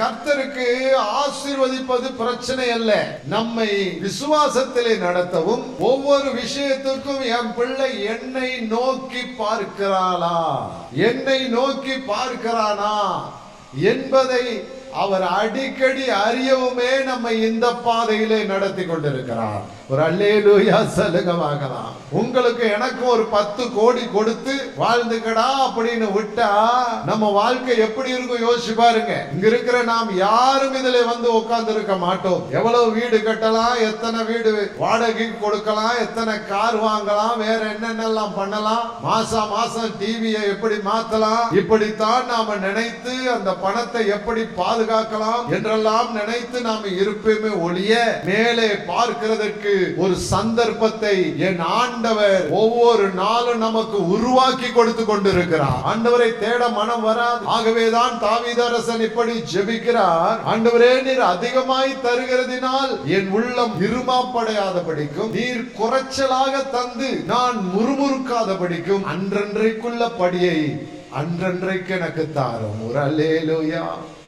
கர்த்தருக்கு ஆசீர்வதிப்பது பிரச்சனை அல்ல. நம்மை விசுவாசத்திலே நடத்தவும் ஒவ்வொரு விஷயத்திற்கும் என் பிள்ளை என்னை நோக்கி பார்க்கிறாளா, என்னை நோக்கி பார்க்கிறானா என்பதை அவர் அடிக்கடி அறியவுமே நம்மை இந்த பாதையிலே நடத்தி கொண்டிருக்கிறார். ஒரு அல்லேலூயா சலுகமாகலாம். உங்களுக்கு எனக்கு ஒரு 10 கோடி கொடுத்து வாழ்ந்துக்கடா அப்படின்னு விட்டா நம்ம வாழ்க்கை எப்படி இருக்கும் யோசிச்சு பாருங்க. இங்க இருக்கிற நாம் யாரும் இதுல வந்து உட்கார்ந்து இருக்க மாட்டோம். எவ்வளவு வீடு கட்டலாம், எத்தனை வீடு வாடகைக்கு கொடுக்கலாம், எத்தனை கார் வாங்கலாம், வேற என்னென்னலாம் பண்ணலாம், மாசம் டிவியை எப்படி மாத்தலாம், இப்படித்தான் நாம நினைத்து அந்த பணத்தை எப்படி பாதுகாக்கலாம் என்றெல்லாம் நினைத்து நாம இருப்பேமே ஒழிய மேலே பார்க்கிறதற்கு ஒரு சந்தர்ப்பத்தை என் ஆண்டவர் ஒவ்வொரு நாளும் நமக்கு உருவாக்கி கொடுத்து கொண்டிருக்கிறார். ஆண்டவரை தேட மனம் வராது. ஆகவேதான் தாவீது அரசன் இப்படி ஜெபிக்கிறார், ஆண்டவரே நீர் அதிகமாய் தருகிறதினால் என் உள்ளம் இருமாப்படையாதபடிக்கும், நீர் குறைச்சலாக தந்து நான் முறுமுறுக்காதபடிக்கும் அன்றன்றைக்குள்ள படியை அன்றன்றைக்கு எனக்கு தாரும். ஒரு அல்லேலூயா.